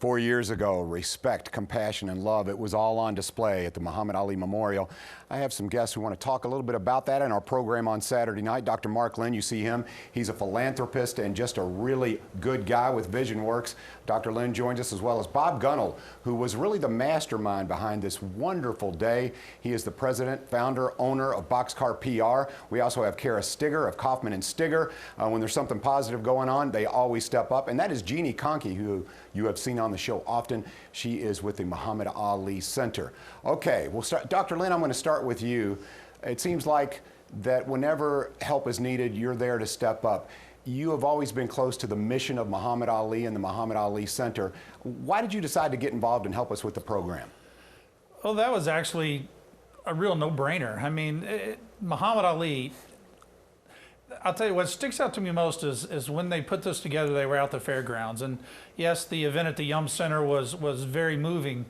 4 years ago, respect, compassion, and love, it was all on display at the Muhammad Ali Memorial. I have some guests who want to talk a little bit about that in our program on Saturday night. Dr. Mark Lynn, you see him. He's a philanthropist and just a really good guy with VisionWorks. Dr. Lynn joins us, as well as Bob Gunnell, who was really the mastermind behind this wonderful day. He is the president, founder, owner of Boxcar PR. We also have Cara Stigger of Kaufman and Stigger. When there's something positive going on, they always step up. And that is Jeannie Conkey, who you have seen on the show often. She is with the Muhammad Ali Center. Okay, we'll start. Dr. Lynn, I'm going to start with you. It seems like that whenever help is needed, you're there to step up. You have always been close to the mission of Muhammad Ali and the Muhammad Ali Center. Why did you decide to get involved and help us with the program? Well, that was actually a real no-brainer. I mean, Muhammad Ali, I'll tell you what sticks out to me most is when they put this together, they were out at the fairgrounds. And yes, the event at the Yum Center was very moving,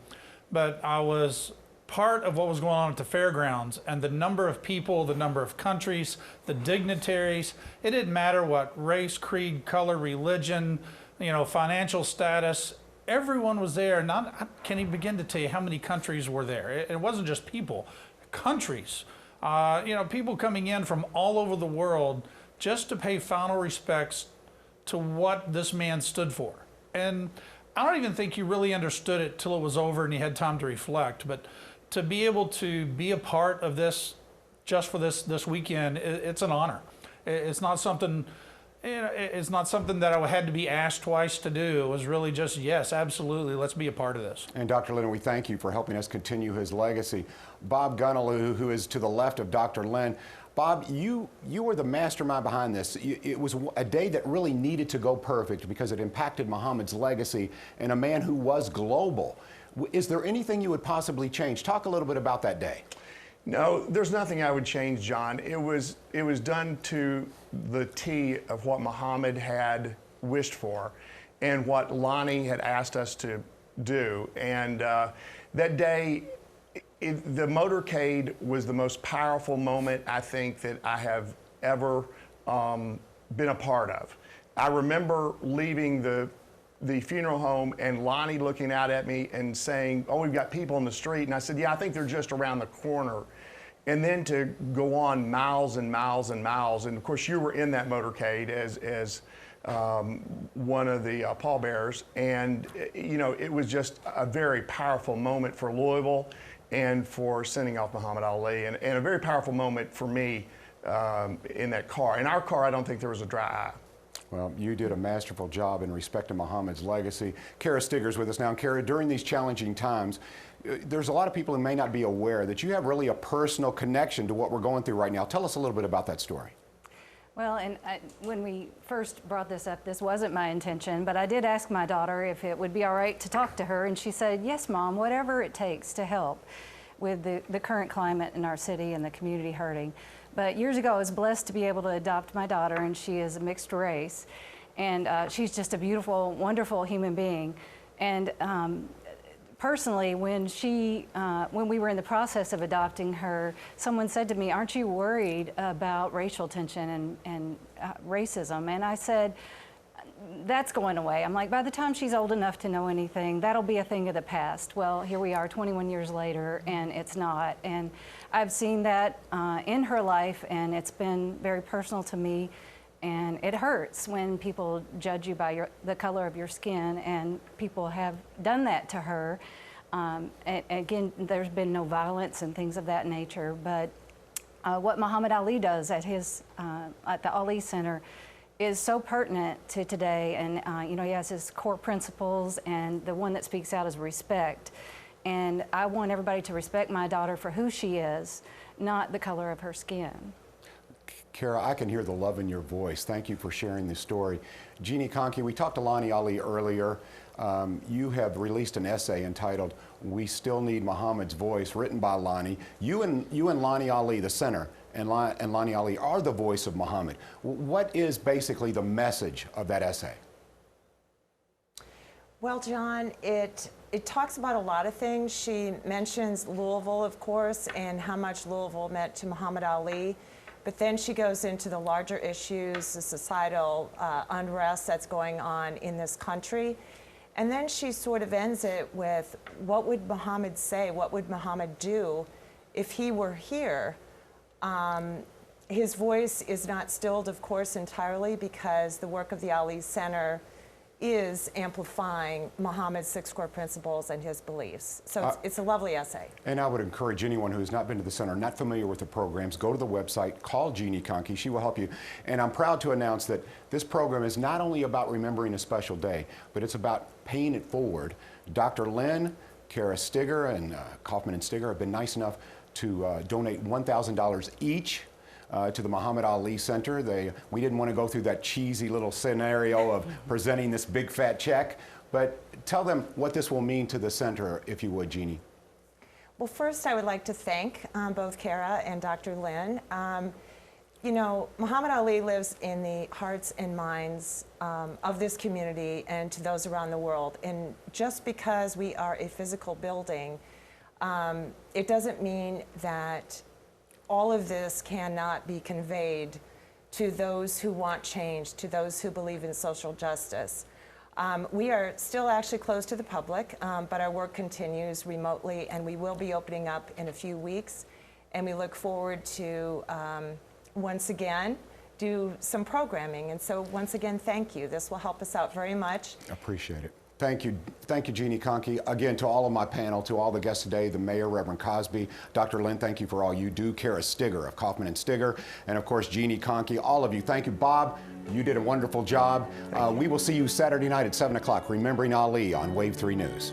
but I was part of what was going on at the fairgrounds, and the number of people, the number of countries, the dignitaries, it didn't matter what race, creed, color, religion, financial status, everyone was there. I can't even begin to tell you how many countries were there. It wasn't just people, countries. People coming in from all over the world just to pay final respects to what this man stood for. And I don't even think you really understood it till it was over and you had time to reflect. But to be able to be a part of this just for this weekend, it's an honor. It's not something, it's not something that I had to be asked twice to do. It was really just, yes, absolutely, let's be a part of this. And Dr. Lynn, we thank you for helping us continue his legacy. Bob Gunnell, who is to the left of Dr. Lynn. Bob, you were the mastermind behind this. It was a day that really needed to go perfect because it impacted Muhammad's legacy and a man who was global. Is there anything you would possibly change? Talk a little bit about that day. No, there's nothing I would change, John. It was done to the T of what Muhammad had wished for and what Lonnie had asked us to do. And that day, the motorcade was the most powerful moment I think that I have ever been a part of. I remember leaving the funeral home and Lonnie looking out at me and saying, "Oh, we've got people in the street." And I said, "Yeah, I think they're just around the corner." And then to go on miles and miles and miles. And of course, you were in that motorcade as one of the pallbearers. And, it was just a very powerful moment for Louisville and for sending off Muhammad Ali, and a very powerful moment for me in that car. In our car, I don't think there was a dry eye. Well, you did a masterful job in respect to Muhammad's legacy. Cara Stigger's with us now. And Cara, during these challenging times, there's a lot of people who may not be aware that you have really a personal connection to what we're going through right now. Tell us a little bit about that story. Well, and when we first brought this up, this wasn't my intention, but I did ask my daughter if it would be all right to talk to her, and she said, "Yes, Mom, whatever it takes to help with the current climate in our city and the community hurting." But years ago, I was blessed to be able to adopt my daughter, and she is a mixed race. And she's just a beautiful, wonderful human being. And personally, when we were in the process of adopting her, someone said to me, "Aren't you worried about racial tension and racism?" And I said, "That's going away." I'm like, by the time she's old enough to know anything, that'll be a thing of the past. Well, here we are 21 years later, and it's not. And I've seen that in her life, and it's been very personal to me. And it hurts when people judge you by the color of your skin, and people have done that to her. And again, there's been no violence and things of that nature. But what Muhammad Ali does at the Ali Center is so pertinent to today. And he has his core principles, and the one that speaks out is respect. And I want everybody to respect my daughter for who she is, not the color of her skin. Cara, I can hear the love in your voice. Thank you for sharing this story. Jeannie Conkey, we talked to Lonnie Ali earlier. You have released an essay entitled "We Still Need Muhammad's Voice," written by Lonnie. You and Lonnie Ali, the center, and Lonnie Ali are the voice of Muhammad. What is basically the message of that essay? Well, John, it talks about a lot of things. She mentions Louisville, of course, and how much Louisville meant to Muhammad Ali. But then she goes into the larger issues, the societal unrest that's going on in this country. And then she sort of ends it with, what would Muhammad say? What would Muhammad do if he were here? His voice is not stilled, of course, entirely, because the work of the Ali Center is amplifying Muhammad's 6 core principles and his beliefs. So it's a lovely essay. And I would encourage anyone who's not been to the center, not familiar with the programs, go to the website, call Jeannie Conkey. She will help you. And I'm proud to announce that this program is not only about remembering a special day, but it's about paying it forward. Dr. Lynn, Cara Stigger, and Kaufman and Stigger have been nice enough to donate $1,000 each to the Muhammad Ali Center. We didn't want to go through that cheesy little scenario of presenting this big fat check, but tell them what this will mean to the center, if you would, Jeannie. Well, first I would like to thank both Cara and Dr. Lynn. You know, Muhammad Ali lives in the hearts and minds of this community and to those around the world. And just because we are a physical building, it doesn't mean that all of this cannot be conveyed to those who want change, to those who believe in social justice. We are still actually closed to the public, but our work continues remotely, and we will be opening up in a few weeks. And we look forward to, once again, do some programming. And so once again, thank you. This will help us out very much. Appreciate it. Thank you, Jeannie Conkey. Again, to all of my panel, to all the guests today, the mayor, Reverend Cosby, Dr. Lynn, thank you for all you do. Cara Stigger of Kaufman and Stigger, and of course, Jeannie Conkey, all of you. Thank you, Bob. You did a wonderful job. We will see you Saturday night at 7 o'clock, Remembering Ali on Wave 3 News.